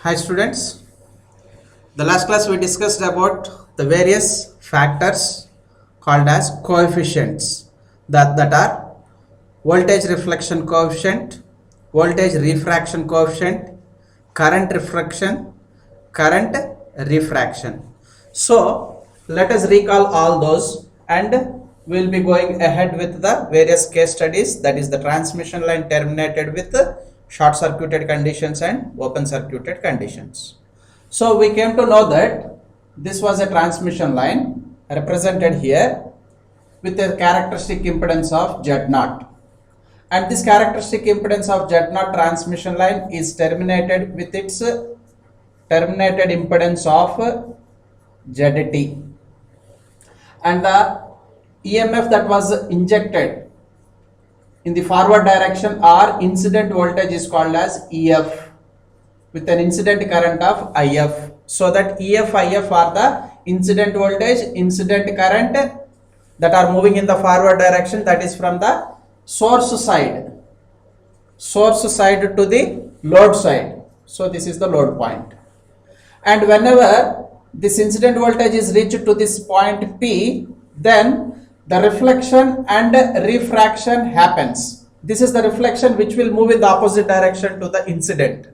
Hi students, the last class we discussed about the various factors called as coefficients that are voltage reflection coefficient, voltage refraction coefficient, current refraction, current refraction. So let us recall all those and we will be going ahead with the various case studies, that is the transmission line terminated with short circuited conditions and open circuited conditions. So we came to know that this was a transmission line represented here with a characteristic impedance of Z0, and this characteristic impedance of Z0 transmission line is terminated with its terminated impedance of ZT, and the EMF that was injected in the forward direction or incident voltage is called as EF with an incident current of IF. So that EF, IF are the incident voltage, incident current that are moving in the forward direction, that is from the source side to the load side. So this is the load point. And whenever this incident voltage is reached to this point P, then the reflection and refraction happens. This is the reflection which will move in the opposite direction to the incident,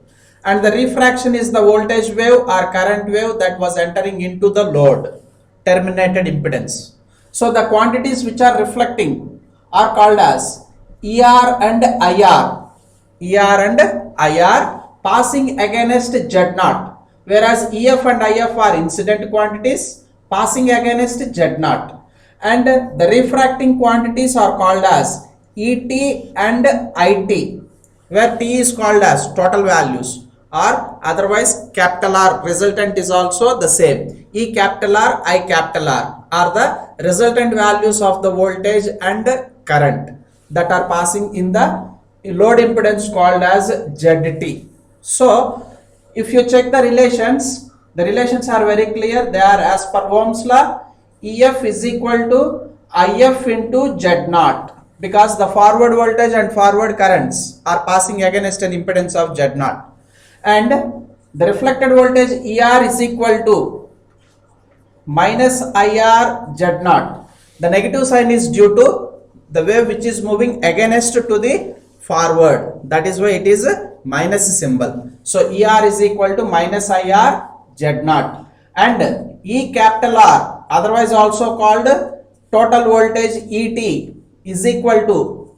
and the refraction is the voltage wave or current wave that was entering into the load terminated impedance. So the quantities which are reflecting are called as ER and IR. ER and IR passing against Z0, whereas EF and IF are incident quantities passing against Z0, and the refracting quantities are called as ET and IT, where T is called as total values, or otherwise capital R resultant is also the same. E capital R, I capital R are the resultant values of the voltage and current that are passing in the load impedance called as ZT. So if you check the relations are very clear. They are as per Ohm's law. EF is equal to IF into Z0, because the forward voltage and forward currents are passing against an impedance of Z0, and the reflected voltage ER is equal to minus IR Z0. The negative sign is due to the wave which is moving against to the forward, that is why it is a minus symbol. So ER is equal to minus IR Z0, and E capital R, otherwise also called total voltage ET, is equal to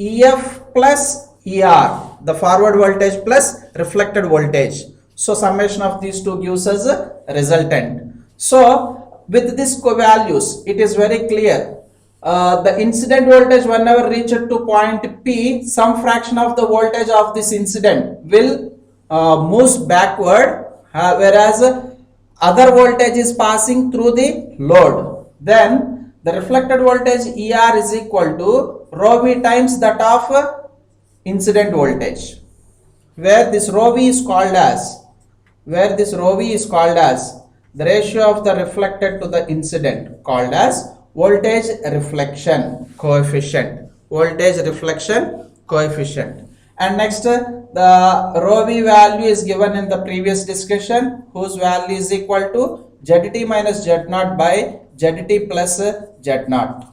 EF plus ER, the forward voltage plus reflected voltage. So summation of these two gives us a resultant. So with these values, it is very clear. The incident voltage whenever reached to point P, some fraction of the voltage of this incident will moves backward, whereas other voltage is passing through the load. Then the reflected voltage ER is equal to rho V times that of incident voltage, where this rho V is called as the ratio of the reflected to the incident, called as voltage reflection coefficient. And next, the rho V value is given in the previous discussion, whose value is equal to ZT minus Z0 by ZT plus Z0.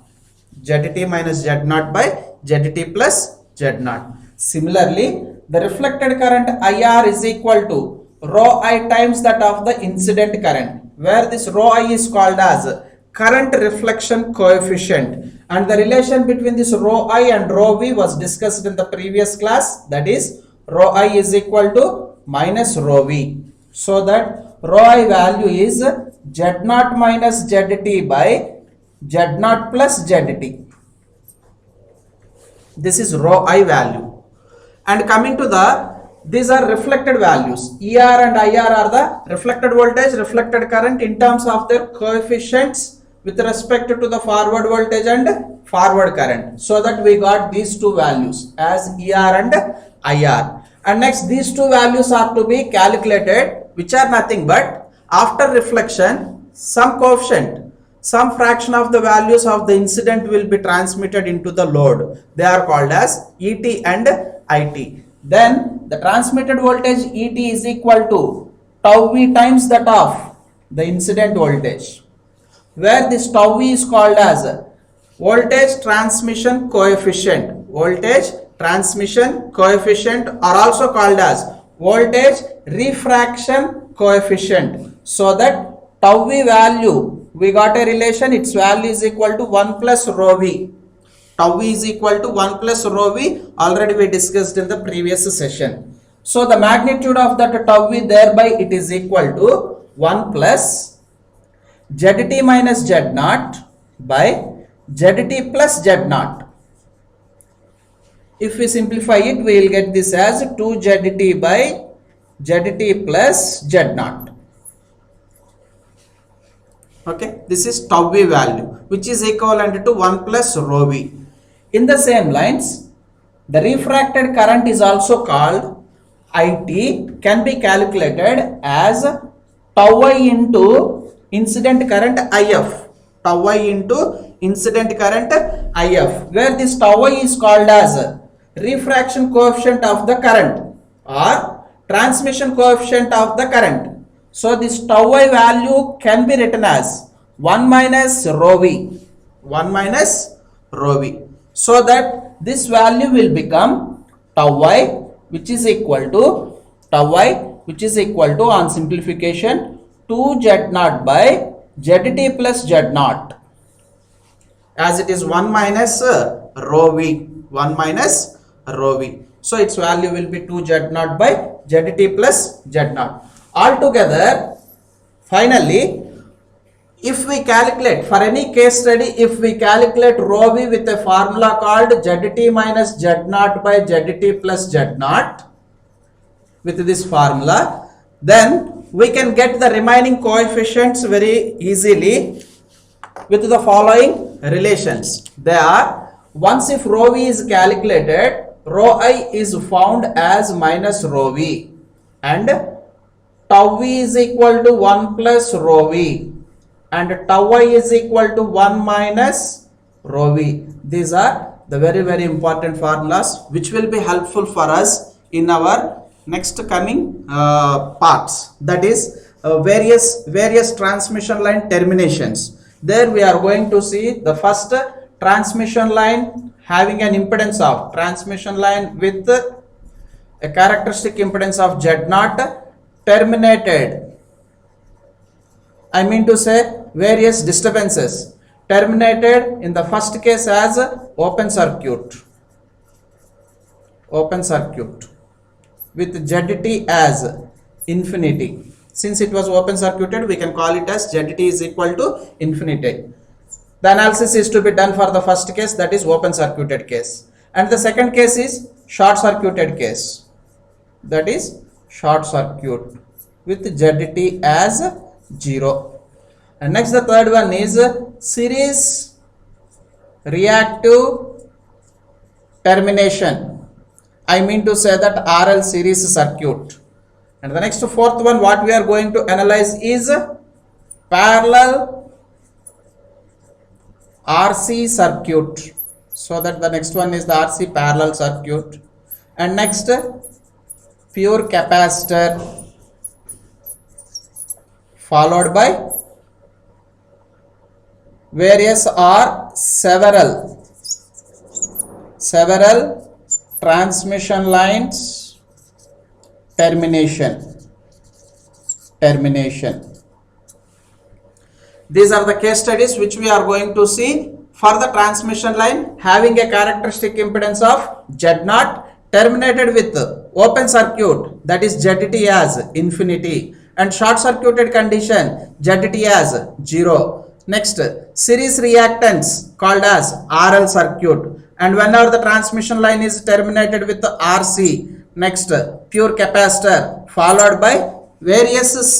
ZT minus Z0 by ZT plus Z0. Similarly, the reflected current IR is equal to rho I times that of the incident current, where this rho I is called as current reflection coefficient, and the relation between this rho I and rho V was discussed in the previous class, that is rho I is equal to minus rho V. So that rho I value is Z0 minus ZT by Z0 plus ZT. This is rho I value. And coming to these are reflected values. ER and IR are the reflected voltage, reflected current in terms of their coefficients with respect to the forward voltage and forward current. So that we got these two values as ER and IR. And next, these two values are to be calculated, which are nothing but after reflection, some coefficient, some fraction of the values of the incident will be transmitted into the load. They are called as ET and IT. then the transmitted voltage Et is equal to tau V times that of the incident voltage, where this tau V is called as voltage transmission coefficient. Voltage transmission coefficient are also called as voltage refraction coefficient. So that tau V value, we got a relation, its value is equal to 1 plus rho V. Tau V is equal to 1 plus rho V, already we discussed in the previous session. So the magnitude of that tau V, thereby it is equal to 1 plus ZT minus Z naught by ZT plus Z naught. If we simplify it, we will get this as 2 ZT by ZT plus Z naught. Okay, this is tau V value, which is equivalent to 1 plus rho V. In the same lines, the refracted current is also called IT, can be calculated as tau I into incident current IF. Tau I into incident current IF, where this tau I is called as refraction coefficient of the current or transmission coefficient of the current. So this tau I value can be written as 1 minus rho V. 1 minus rho V. So that this value will become tau I, which is equal to on simplification 2 Z naught by ZT plus Z naught, as it is 1 minus rho V. 1 minus rho V. So its value will be 2 Z naught by ZT plus Z naught. Altogether, finally, if we calculate for any case study, if we calculate rho V with a formula called ZT minus Z naught by ZT plus Z naught, with this formula, then we can get the remaining coefficients very easily with the following relations. They are, once if rho V is calculated, rho I is found as minus rho V, and tau V is equal to 1 plus rho V, and tau I is equal to 1 minus rho V. These are the very important formulas which will be helpful for us in our next coming parts, that is various transmission line terminations. There we are going to see the first transmission line having an impedance of transmission line with a characteristic impedance of Z naught terminated, I mean to say various disturbances, terminated in the first case as open circuit with ZT as infinity. Since it was open circuited, we can call it as ZT is equal to infinity. The analysis is to be done for the first case, that is open circuited case, and the second case is short circuited case, that is short circuit with ZT as 0. And next the third one is series reactive termination, I mean to say that RL series circuit. And the next fourth one what we are going to analyze is parallel RC circuit. So that the next one is the RC parallel circuit. And next pure capacitor, followed by various or several transmission lines termination. These are the case studies which we are going to see for the transmission line having a characteristic impedance of Z0 terminated with open circuit, that is ZT as infinity, and short circuited condition ZT as 0. Next, series reactance called as RL circuit, and whenever the transmission line is terminated with RC. Next, pure capacitor, followed by various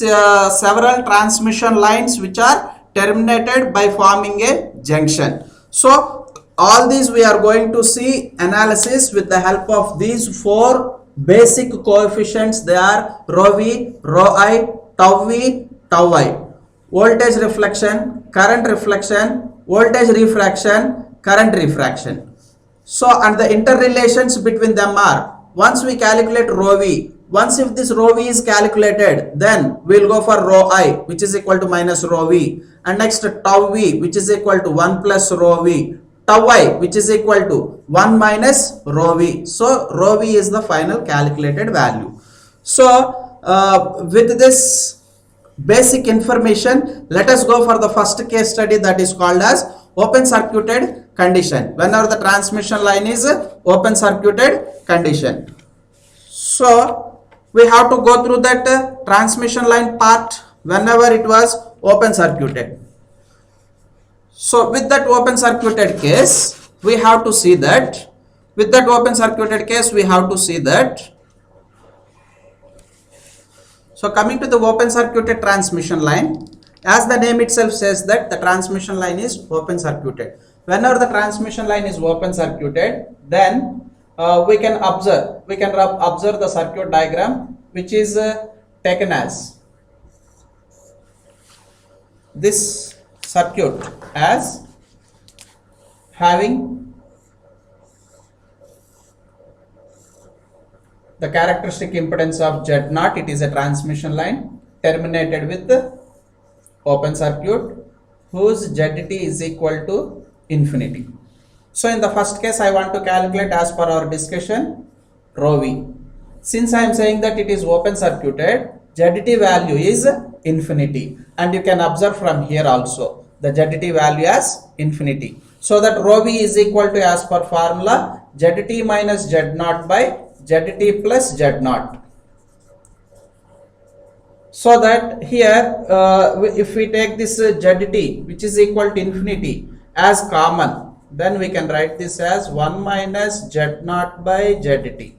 several transmission lines which are terminated by forming a junction. So all these we are going to see analysis with the help of these four basic coefficients. They are rho V, rho I, tau V, tau I. Voltage reflection, current reflection, voltage refraction, current refraction. So, and the interrelations between them are once we calculate rho v, once if this rho v is calculated, then we will go for rho I, which is equal to minus rho v, and next tau v, which is equal to 1 plus rho v, tau I, which is equal to 1 minus rho v. So rho v is the final calculated value. So with this basic information, let us go for the first case study, that is called as open circuited condition. Whenever the transmission line is open circuited condition. So we have to go through that transmission line part whenever it was open circuited. So with that open circuited case, we have to see that so coming to the open circuited transmission line, as the name itself says that the transmission line is open circuited. Whenever the transmission line is open circuited, then we can observe the circuit diagram, which is taken as this circuit as having the characteristic impedance of Z0. It is a transmission line terminated with the open circuit whose ZT is equal to infinity. So in the first case, I want to calculate, as per our discussion, rho v. Since I am saying that it is open circuited, ZT value is infinity, and you can observe from here also the ZT value as infinity. So that rho v is equal to, as per formula, ZT minus Z0 by ZT plus Z0. So that here if we take this ZT, which is equal to infinity, as common, then we can write this as 1 minus Z0 by ZT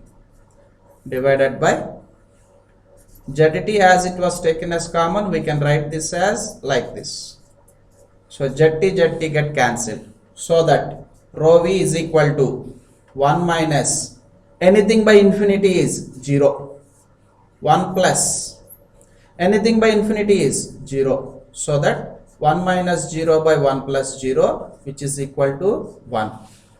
divided by ZT, as it was taken as common, we can write this as like this. So ZT get cancelled, so that rho v is equal to 1 minus anything by infinity is 0, 1 plus anything by infinity is 0, so that 1 minus 0 by 1 plus 0, which is equal to 1.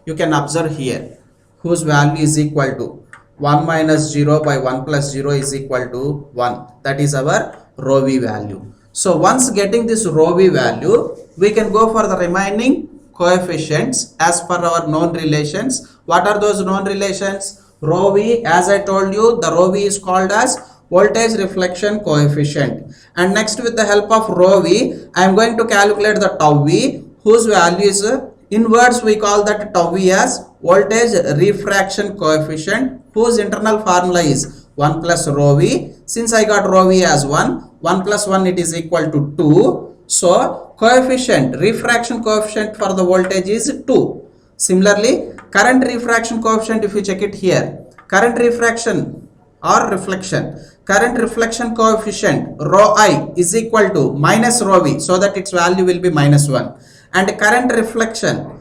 You can observe here whose value is equal to 1 minus 0 by 1 plus 0 is equal to 1. That is our rho v value. So once getting this rho v value, we can go for the remaining coefficients as per our known relations. What are those known relations? Rho v, as I told you, the rho v is called as voltage reflection coefficient, and next with the help of rho v, I am going to calculate the tau v, whose value is in words we call that tau v as voltage refraction coefficient, whose internal formula is 1 plus rho v. Since I got rho v as 1 plus 1, it is equal to 2. So coefficient, refraction coefficient for the voltage is 2. Similarly, current refraction coefficient, if you check it here, current refraction or reflection, current reflection coefficient rho I is equal to minus rho v, so that its value will be minus 1. And current reflection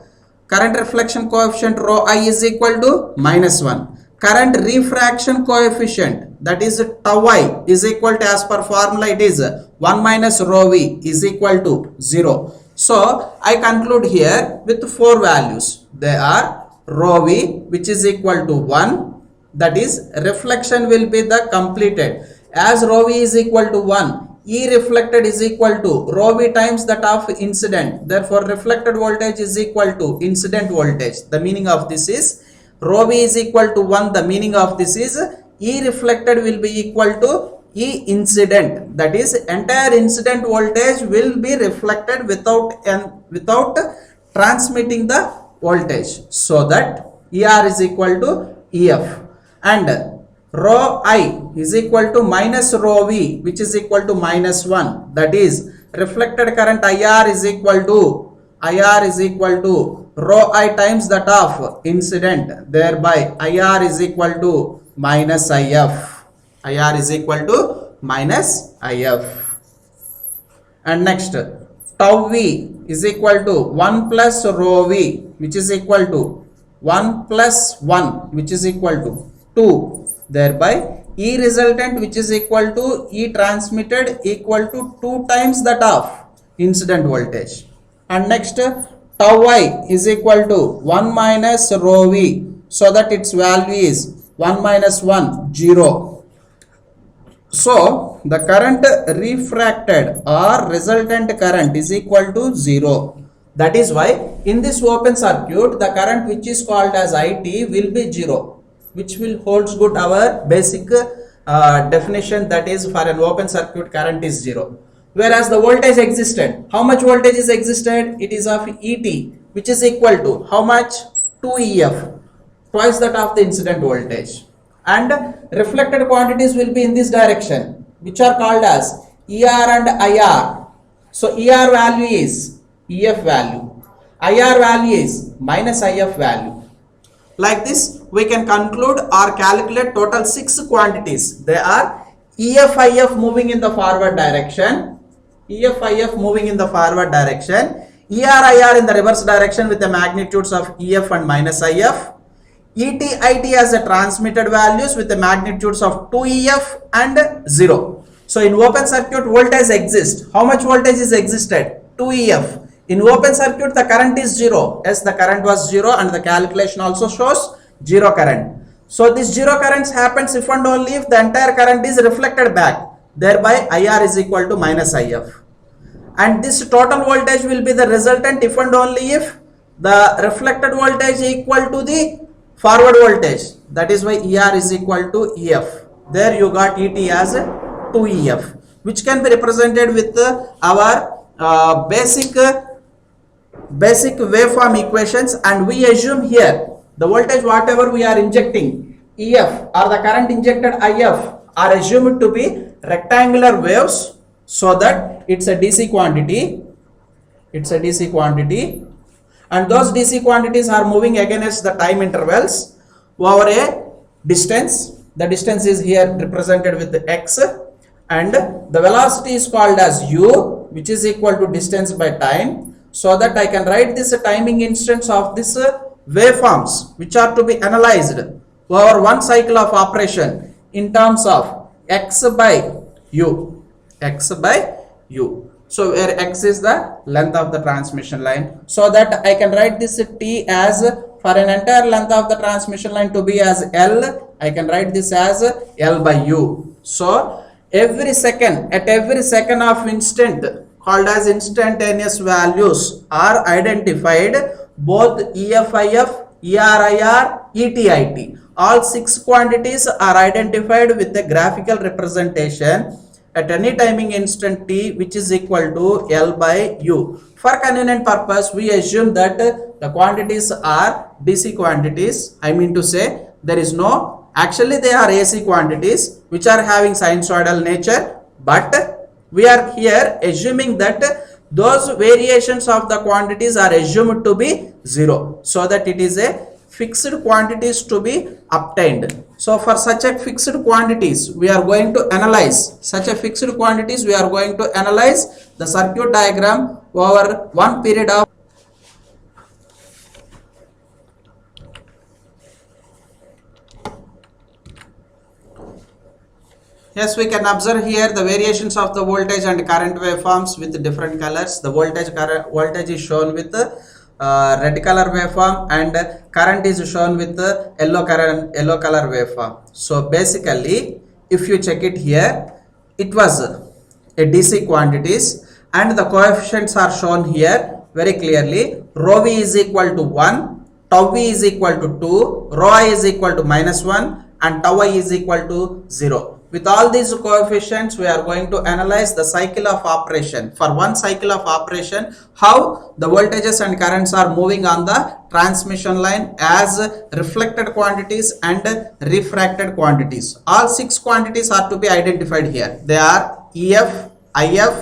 coefficient rho I is equal to minus 1. Current refraction coefficient, that is tau I, is equal to, as per formula, it is 1 minus rho v is equal to 0. So I conclude here with 4 values. They are rho v, which is equal to 1, that is reflection will be the completed, as rho v is equal to 1, E reflected is equal to rho v times that of incident. Therefore reflected voltage is equal to incident voltage. The meaning of this is rho v is equal to 1. The meaning of this is E reflected will be equal to E incident, that is entire incident voltage will be reflected without transmitting the voltage, so that ER is equal to EF, and rho I is equal to minus rho v, which is equal to minus 1, that is reflected current IR is equal to rho I times that of incident, thereby IR is equal to minus IF. IR is equal to minus IF. And next, tau v is equal to 1 plus rho v, which is equal to 1 plus 1, which is equal to 2. Thereby E resultant, which is equal to E transmitted, equal to 2 times that of incident voltage. And next, tau I is equal to 1 minus rho v, so that its value is 1 minus 1, 0. So the current refracted or resultant current is equal to 0. That is why in this open circuit the current which is called as IT will be 0, which will holds good our basic definition, that is for an open circuit current is 0. Whereas the voltage existed, how much voltage is existed? It is of ET, which is equal to how much? 2EF, twice that of the incident voltage. And reflected quantities will be in this direction, which are called as ER and IR. So ER value is EF value, IR value is minus IF value. Like this we can conclude or calculate total 6 quantities. They are EF IF moving in the forward direction, EF IF moving in the forward direction, ER IR in the reverse direction with the magnitudes of EF and minus IF, ET IT as the transmitted values with the magnitudes of 2EF and 0. So in open circuit voltage exists. How much voltage is existed? 2EF. In open circuit the current is 0. Yes, the current was 0 and the calculation also shows 0 current. So this 0 currents happens if and only if the entire current is reflected back. Thereby IR is equal to minus IF. And this total voltage will be the resultant if and only if the reflected voltage equal to the forward voltage. That is why ER is equal to EF. There you got ET as 2EF, which can be represented with our basic waveform equations, and we assume here the voltage whatever we are injecting EF or the current injected IF are assumed to be rectangular waves, so that it's a DC quantity, and those DC quantities are moving against the time intervals over a distance. The distance is here represented with the x, and the velocity is called as u, which is equal to distance by time, so that I can write this timing instance of this waveforms which are to be analyzed over one cycle of operation in terms of x by u. So where x is the length of the transmission line, so that I can write this t as, for an entire length of the transmission line to be as L, I can write this as L by u. So every second, at every second of instant, called as instantaneous values, are identified, both EFIF, ERIR, ETIT. All 6 quantities are identified with a graphical representation at any timing instant t, which is equal to L by u. For convenient purpose, we assume that the quantities are DC quantities. I mean to say, there is no, actually they are AC quantities which are having sinusoidal nature, but we are here assuming that those variations of the quantities are assumed to be 0, so that it is a fixed quantities to be obtained. So for such a fixed quantities we are going to analyze, the circuit diagram over one period of Yes, we can observe here the variations of the voltage and current waveforms with different colors. The voltage is shown with red color waveform, and current is shown with yellow color waveform. So basically, if you check it here, it was a DC quantities, and the coefficients are shown here very clearly. Rho v is equal to 1, tau v is equal to 2, rho I is equal to -1, and tau I is equal to 0. With all these coefficients, we are going to analyze the cycle of operation. For one cycle of operation, how the voltages and currents are moving on the transmission line as reflected quantities and refracted quantities. All 6 quantities are to be identified here. They are EF, IF,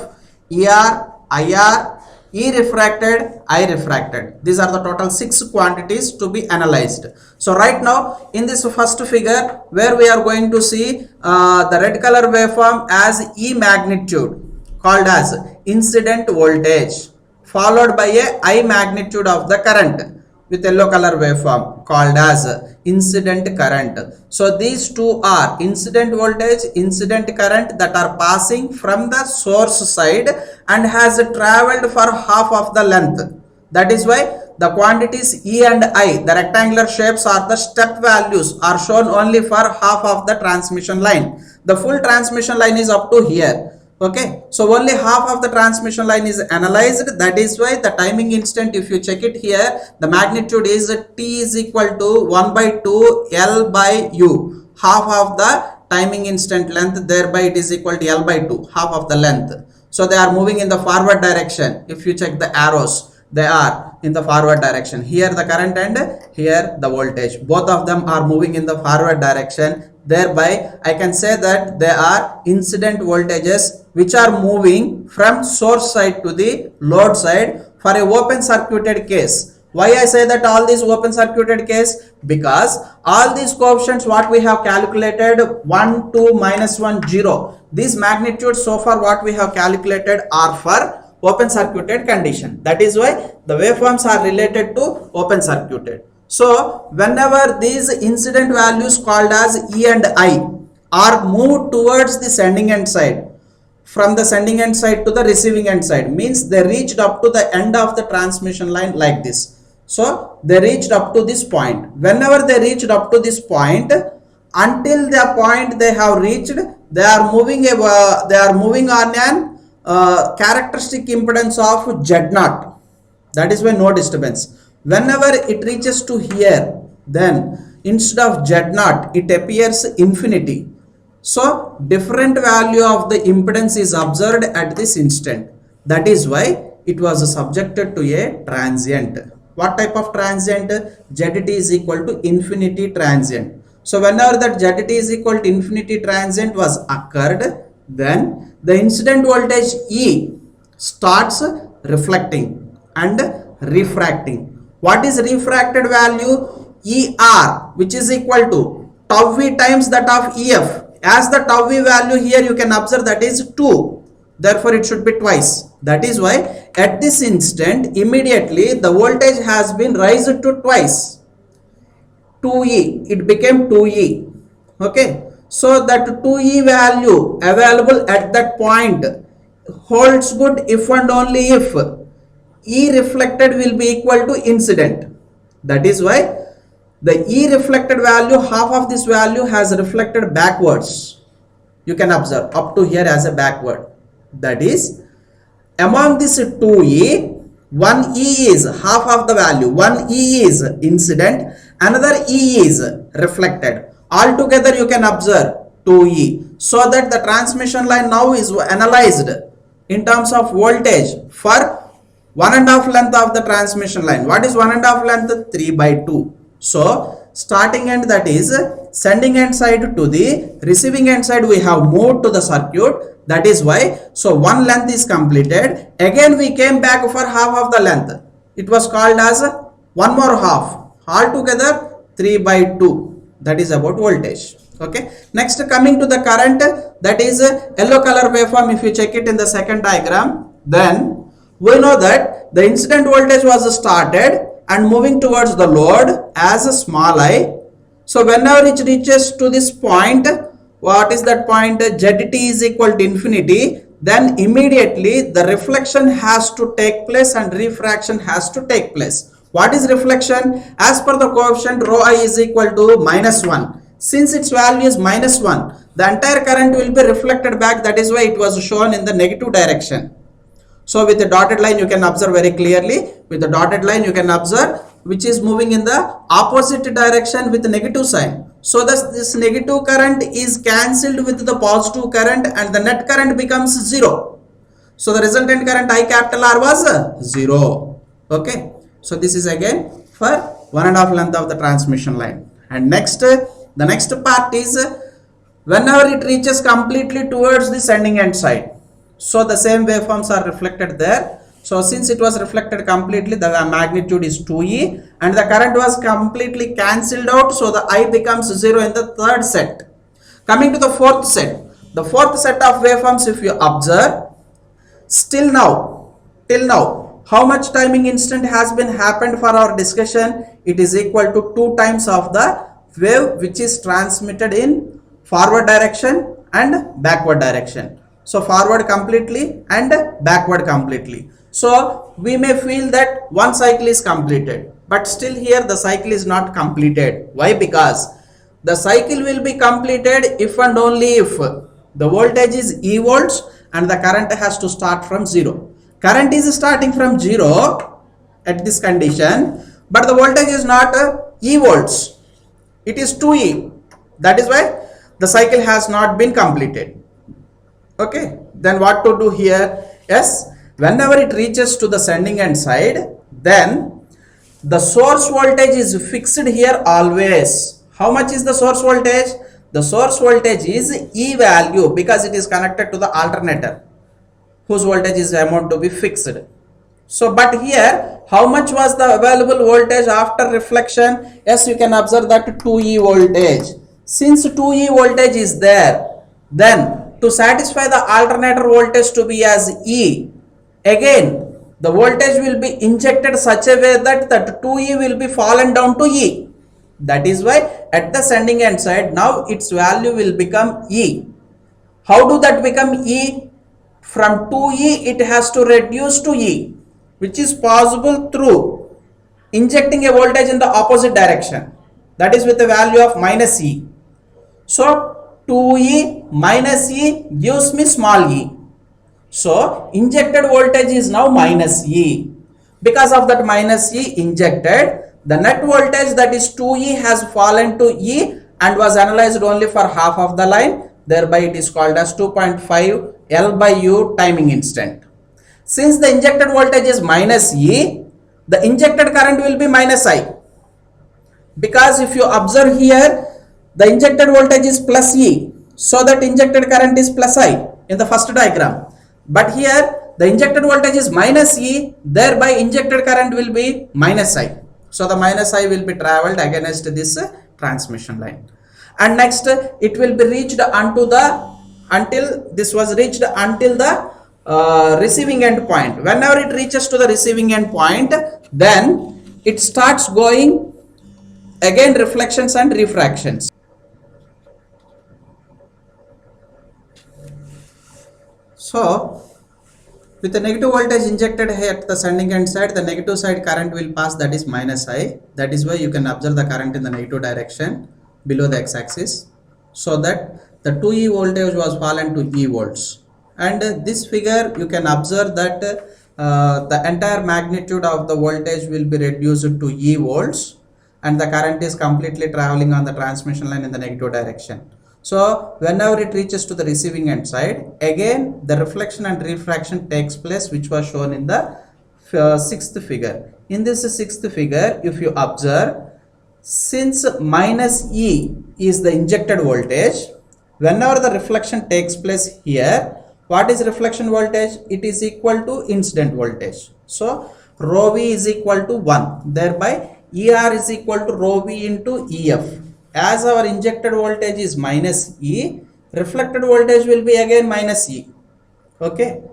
ER, IR, E refracted, I refracted. These are the total 6 quantities to be analyzed. So right now in this first figure, where we are going to see the red color waveform as E magnitude, called as incident voltage, followed by a I magnitude of the current with yellow color waveform called as incident current. So these two are incident voltage, incident current that are passing from the source side and has traveled for half of the length. That is why the quantities E and I, the rectangular shapes or the step values are shown only for half of the transmission line. The full transmission line is up to here. Okay, so only half of the transmission line is analyzed. That is why the timing instant, if you check it here, the magnitude is T is equal to 1 by 2 L by U. Half of the timing instant length, thereby it is equal to L by 2, half of the length. So they are moving in the forward direction. If you check the arrows, they are in the forward direction. Here the current and here the voltage. Both of them are moving in the forward direction. Thereby I can say that they are incident voltages which are moving from source side to the load side for a open circuited case. Why I say that all these open circuited case? Because all these coefficients what we have calculated 1, 2, minus 1, 0. These magnitudes so far what we have calculated are for open circuited condition. That is why the waveforms are related to open circuited. So whenever these incident values called as E and I are moved towards the sending end side, from the sending end side to the receiving end side, means they reached up to the end of the transmission line like this. So they reached up to this point. Whenever they reached up to this point, until the point they have reached, they are moving on an characteristic impedance of Z0. That is why no disturbance. Whenever it reaches to here, then instead of Z0, it appears infinity. So different value of the impedance is observed at this instant. That is why it was subjected to a transient. What type of transient? ZT is equal to infinity transient. So whenever that ZT is equal to infinity transient was occurred, then the incident voltage E starts reflecting and refracting. What is refracted value? ER, which is equal to tau V times that of EF. As the tau V value here you can observe that is 2. Therefore it should be twice. That is why at this instant immediately the voltage has been raised to twice. 2E, it became 2E. Okay, so that 2E value available at that point holds good if and only if E reflected will be equal to incident. That is why the E reflected value, half of this value has reflected backwards. You can observe up to here as a backward. That is, among this 2E, 1E is half of the value. 1E is incident, another E is reflected. Altogether you can observe 2E. So that the transmission line now is analyzed in terms of voltage for 1.5 length of the transmission line. What is 1.5 length? 3 by 2. So starting end, that is sending end side to the receiving end side, we have moved to the circuit. That is why, so one length is completed. Again we came back for half of the length. It was called as one more half. Altogether 3 by 2. That is about voltage. Okay. Next, coming to the current, that is yellow color waveform. If you check it in the second diagram, then we know that the incident voltage was started and moving towards the load as a small I. So whenever it reaches to this point, what is that point? ZT is equal to infinity. Then immediately the reflection has to take place and refraction has to take place. What is reflection? As per the coefficient rho I is equal to -1. Since its value is -1, the entire current will be reflected back. That is why it was shown in the negative direction. So with the dotted line you can observe very clearly. With the dotted line you can observe which is moving in the opposite direction with the negative sign. So this negative current is cancelled with the positive current and the net current becomes 0. So the resultant current I capital R was 0. Okay. So this is again for 1.5 length of the transmission line. And next, the next part is whenever it reaches completely towards the sending end side. So the same waveforms are reflected there. So since it was reflected completely, the magnitude is 2E and the current was completely cancelled out. So the I becomes 0 in the third set. Coming to the fourth set. The fourth set of waveforms, if you observe, till now, how much timing instant has been happened for our discussion? It is equal to 2 times of the wave which is transmitted in forward direction and backward direction. So forward completely and backward completely. So we may feel that one cycle is completed, but still here the cycle is not completed. Why? Because the cycle will be completed if and only if the voltage is E volts and the current has to start from 0. Current is starting from 0 at this condition, but the voltage is not E volts, it is 2E. That is why the cycle has not been completed. Okay, then what to do here? Yes, whenever it reaches to the sending end side, then the source voltage is fixed here always. How much is the source voltage? The source voltage is E value because it is connected to the alternator whose voltage is amount to be fixed. So but here how much was the available voltage after reflection? Yes, you can observe that 2E voltage. Since 2E voltage is there, then to satisfy the alternator voltage to be as E, again the voltage will be injected such a way that that 2E will be fallen down to E. That is why at the sending end side now its value will become E. How do that become E? From 2E it has to reduce to E, which is possible through injecting a voltage in the opposite direction, that is with a value of minus E. So 2E minus E gives me small e. So injected voltage is now minus E. Because of that minus E injected, the net voltage, that is 2E, has fallen to E and was analyzed only for half of the line. Thereby it is called as 2.5 L by U timing instant. Since the injected voltage is minus E, the injected current will be minus I. Because if you observe here, the injected voltage is plus E, so that injected current is plus I in the first diagram. But here the injected voltage is minus E, thereby injected current will be minus I. So the minus I will be traveled against this transmission line. And next it will be reached until the receiving end point. Whenever it reaches to the receiving end point, then it starts going again reflections and refractions. So with the negative voltage injected here at the sending end side, the negative side current will pass, that is minus I. That is why you can observe the current in the negative direction below the x-axis, so that the 2E voltage was fallen to E volts. And this figure you can observe that the entire magnitude of the voltage will be reduced to E volts and the current is completely traveling on the transmission line in the negative direction. So whenever it reaches to the receiving end side, again the reflection and refraction takes place, which was shown in the sixth figure. In this sixth figure, if you observe, since minus E is the injected voltage, whenever the reflection takes place here, what is reflection voltage? It is equal to incident voltage. So rho V is equal to 1, thereby ER is equal to rho V into EF. As our injected voltage is minus E, reflected voltage will be again minus E. Okay,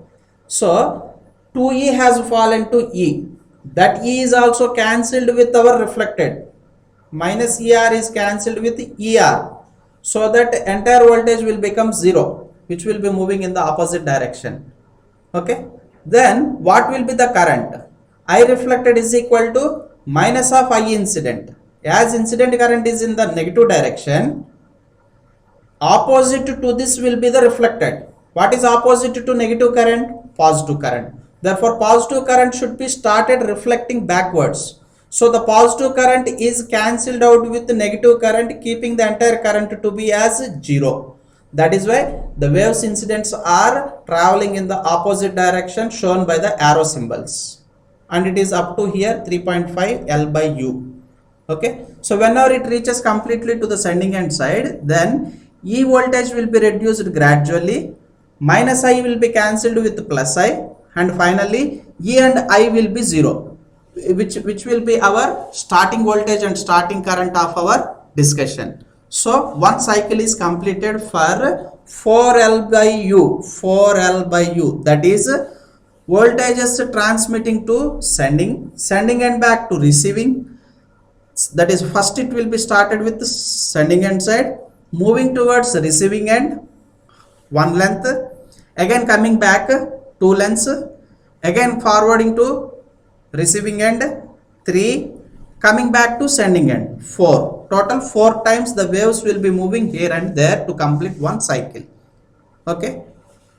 so 2E has fallen to E. That E is also cancelled with our reflected. Minus ER is cancelled with ER. So that entire voltage will become 0, which will be moving in the opposite direction. Okay, then what will be the current? I reflected is equal to minus of I incident. As incident current is in the negative direction, opposite to this will be the reflected. What is opposite to negative current? Positive current. Therefore positive current should be started reflecting backwards. So the positive current is cancelled out with the negative current, keeping the entire current to be as 0. That is why the waves incidents are traveling in the opposite direction shown by the arrow symbols. And it is up to here 3.5 L by U. Okay, so whenever it reaches completely to the sending end side, then E voltage will be reduced gradually, minus I will be cancelled with plus I, and finally E and I will be 0, which will be our starting voltage and starting current of our discussion. So one cycle is completed for 4L by U, 4L by U, that is voltages transmitting to sending and back to receiving. That is, first it will be started with the sending end side, moving towards the receiving end, one length, again coming back 2 lengths, again forwarding to receiving end 3, coming back to sending end 4. Total 4 times the waves will be moving here and there to complete one cycle. Okay,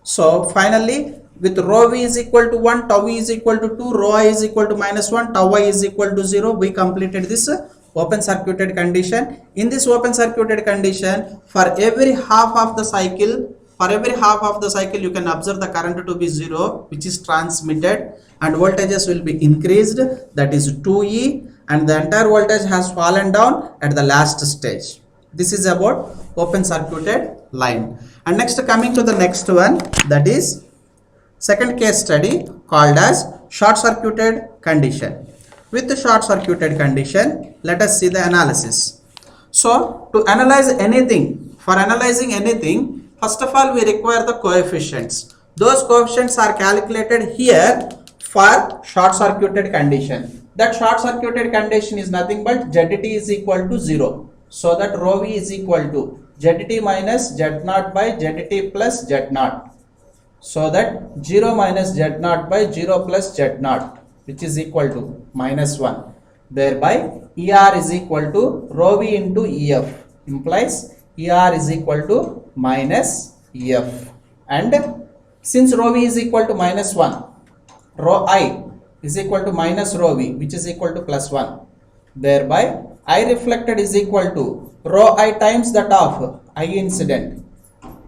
so finally with rho v is equal to 1, tau v is equal to 2, rho I is equal to -1, tau I is equal to 0, we completed this open circuited condition. In this open circuited condition, for every half of the cycle, you can observe the current to be 0, which is transmitted, and voltages will be increased, that is 2E, and the entire voltage has fallen down at the last stage. This is about open circuited line. And next, coming to the next one, that is second case study called as short circuited condition. With the short circuited condition, let us see the analysis. So to analyze anything, for analyzing anything, first of all we require the coefficients. Those coefficients are calculated here for short circuited condition. That short circuited condition is nothing but ZT is equal to 0. So that rho v is equal to ZT minus Z0 by ZT plus Z0. So that 0 minus Z0 by 0 plus Z0, which is equal to -1. Thereby ER is equal to rho v into EF, implies ER is equal to minus EF. And since rho v is equal to -1, rho I is equal to minus rho v, which is equal to +1. Thereby I reflected is equal to rho I times that of I incident,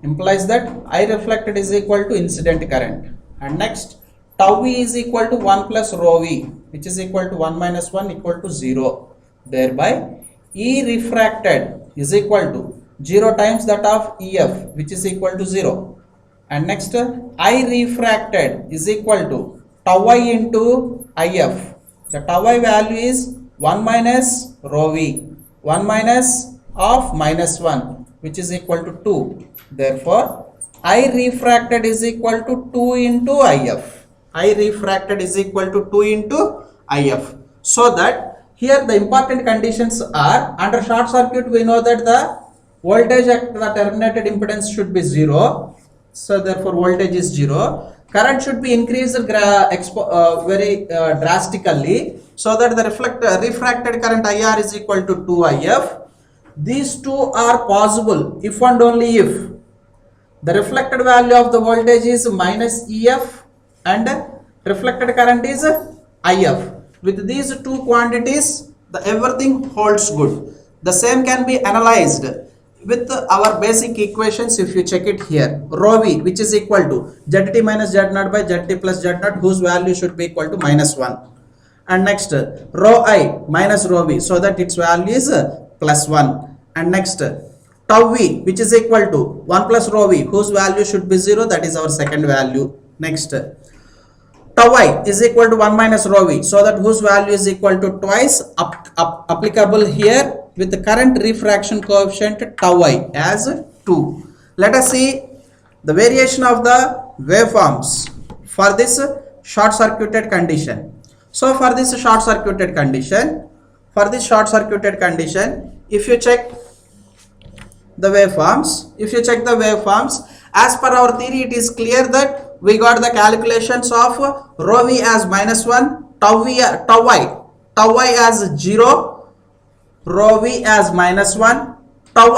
implies that I reflected is equal to incident current. And next, tau v is equal to 1 plus rho v, which is equal to 1 minus 1 equal to 0. Thereby E refracted is equal to 0 times that of EF, which is equal to 0. And next, I refracted is equal to tau I into IF. The tau I value is 1 minus rho v, 1 minus of -1, which is equal to 2. Therefore, I refracted is equal to 2 into IF. I refracted is equal to 2 into IF. So that here the important conditions are, under short circuit we know that the voltage at the terminated impedance should be 0. So therefore voltage is 0. Current should be increased very drastically, so that the refracted current IR is equal to 2IF. These two are possible if and only if the reflected value of the voltage is minus EF and reflected current is IF. With these two quantities, everything holds good. The same can be analyzed with our basic equations. If you check it here, rho v, which is equal to ZT minus Z0 by ZT plus Z0, whose value should be equal to -1. And next, rho I minus rho v, so that its value is +1. And next, tau v, which is equal to 1 plus rho v, whose value should be 0, that is our second value. Next, tau I is equal to 1 minus rho v, so that whose value is equal to twice applicable here with the current refraction coefficient tau I as 2. Let us see the variation of the waveforms for this short circuited condition. So for this short circuited condition, if you check the waveforms, as per our theory, it is clear that we got the calculations of rho v as -1, tau I as 0, rho v as -1, tau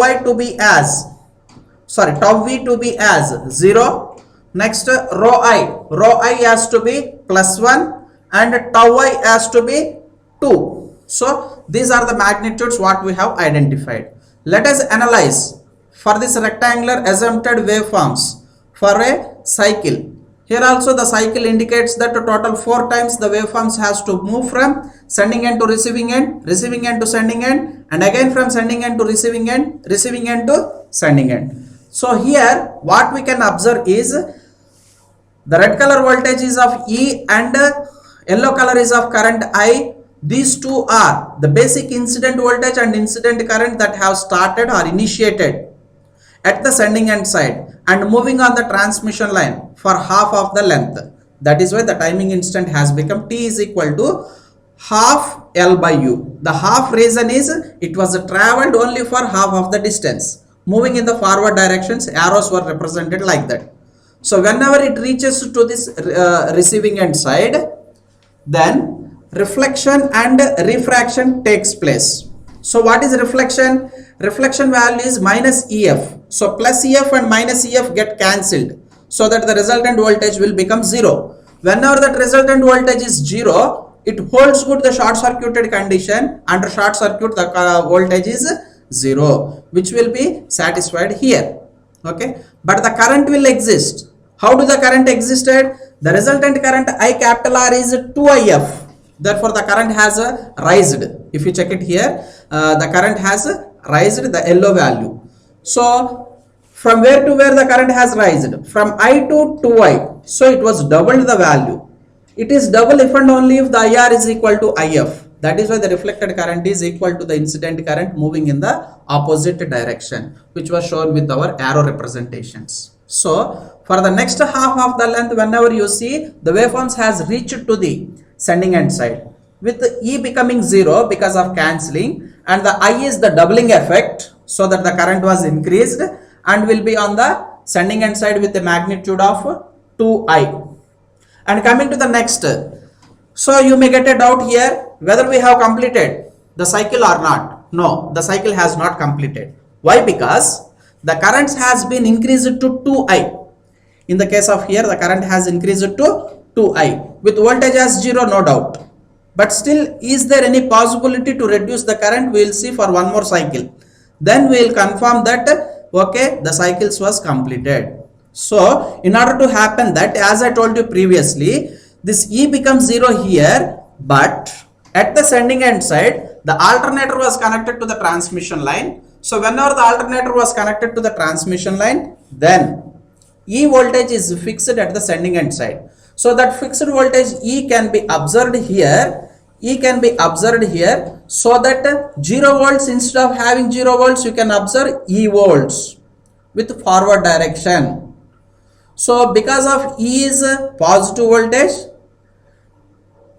v to be as 0. Next, rho I has to be +1 and tau I has to be 2. So these are the magnitudes what we have identified. Let us analyze for this rectangular assumpted waveforms for a cycle. Here also the cycle indicates that total 4 times the waveforms has to move from sending end to receiving end, receiving end to sending end, and again from sending end to receiving end, receiving end to sending end. So here what we can observe is the red color voltage is of E and yellow color is of current I. These two are the basic incident voltage and incident current that have started or initiated at the sending end side and moving on the transmission line for half of the length. That is why the timing instant has become T is equal to half L by U. The half reason is it was traveled only for half of the distance. Moving in the forward directions, arrows were represented like that. So whenever it reaches to this receiving end side, then reflection and refraction takes place. So what is reflection? Reflection value is minus EF. So plus EF and minus EF get cancelled, so that the resultant voltage will become 0. Whenever that resultant voltage is 0, it holds good the short circuited condition. Under short circuit the voltage is 0, which will be satisfied here. Okay, but the current will exist. How do the current existed? The resultant current I capital R is 2IF. Therefore the current has rised. If you check it here, the current has rised, the yellow value. So from where to where the current has rised? From I to 2I. So it was doubled the value. It is double if and only if the IR is equal to IF. That is why the reflected current is equal to the incident current moving in the opposite direction, which was shown with our arrow representations. So for the next half of the length, whenever you see the waveforms has reached to the sending end side, with the E becoming 0 because of cancelling, and the I is the doubling effect, so that the current was increased and will be on the sending end side with a magnitude of 2I. And coming to the next, so you may get a doubt here whether we have completed the cycle or not. No, the cycle has not completed. Why? Because the current has been increased to 2I. In the case of here, the current has increased to 2I with voltage as 0, no doubt. But still, is there any possibility to reduce the current? We will see for one more cycle. Then we will confirm that okay, the cycles was completed. So in order to happen that, as I told you previously, this E becomes 0 here, but at the sending end side, the alternator was connected to the transmission line. So whenever the alternator was connected to the transmission line, then E voltage is fixed at the sending end side. So that fixed voltage E can be observed here. E can be observed here, so that 0 volts, instead of having 0 volts, you can observe E volts with forward direction. So because of E is positive voltage,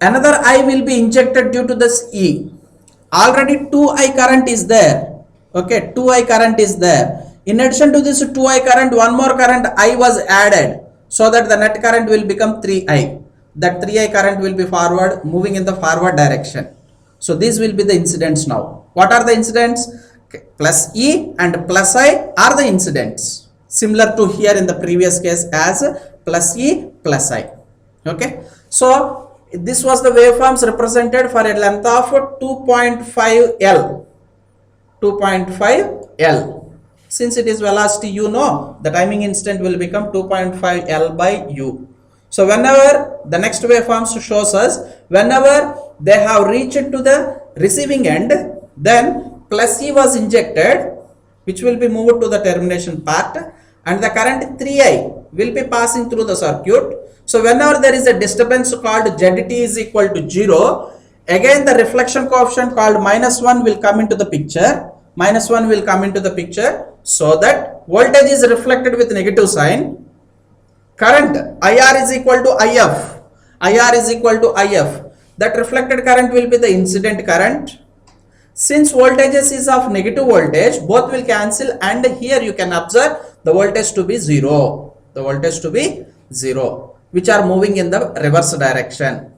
another I will be injected due to this E. Already 2I current is there. Okay, 2I current is there. In addition to this 2I current, one more current I was added, so that the net current will become 3I. That 3I current will be forward, moving in the forward direction. So these will be the incidents now. What are the incidents? Okay. Plus E and plus I are the incidents, similar to here in the previous case as plus E plus I. Okay. So this was the waveforms represented for a length of 2.5 L. 2.5 L. Since it is velocity, you know the timing instant will become 2.5 L by U. So whenever the next waveforms shows us, whenever they have reached to the receiving end, then plus E was injected, which will be moved to the termination part, and the current 3I will be passing through the circuit. So whenever there is a disturbance called ZT is equal to 0, again the reflection coefficient called -1 will come into the picture. -1 will come into the picture, so that voltage is reflected with negative sign. Current IR is equal to IF. IR is equal to IF. That reflected current will be the incident current. Since voltages is of negative voltage, both will cancel, and here you can observe the voltage to be 0. The voltage to be 0, which are moving in the reverse direction.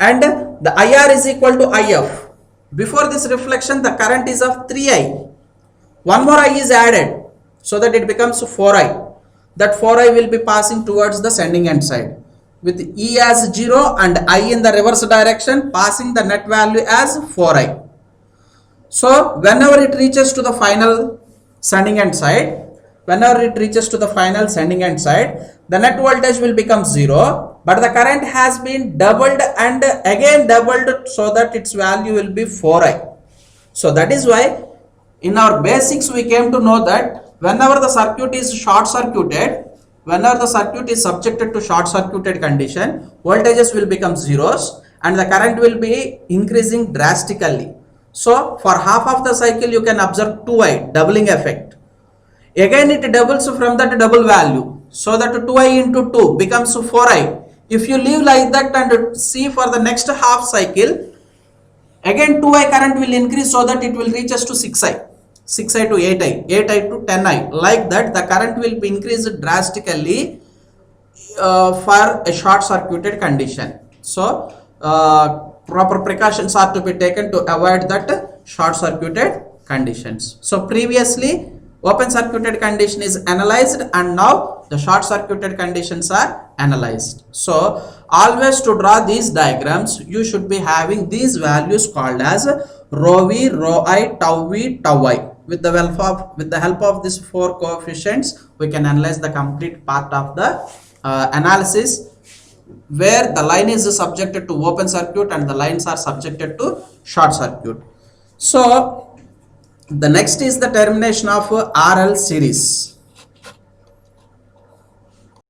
And the IR is equal to IF. Before this reflection, the current is of 3I. One more I is added, so that it becomes 4I. That 4I will be passing towards the sending end side with E as 0 and I in the reverse direction, passing the net value as 4I. So whenever it reaches to the final sending end side, the net voltage will become 0, but the current has been doubled and again doubled, so that its value will be 4I. So that is why in our basics we came to know that whenever the circuit is short circuited, whenever the circuit is subjected to short circuited condition, voltages will become zeros and the current will be increasing drastically. So for half of the cycle you can observe 2I doubling effect. Again it doubles from that double value, so that 2I into 2 becomes 4I. If you leave like that and see for the next half cycle, again 2I current will increase, so that it will reach us to 6I. 6i to 8i, 8i to 10i, like that the current will be increased drastically for a short circuited condition. So proper precautions are to be taken to avoid that short circuited conditions. So previously open circuited condition is analyzed and now the short circuited conditions are analyzed. So always to draw these diagrams you should be having these values called as rho v, rho I, tau v, tau I. With the help of these four coefficients we can analyze the complete part of the analysis, where the line is subjected to open circuit and the lines are subjected to short circuit. So the next is the termination of RL series.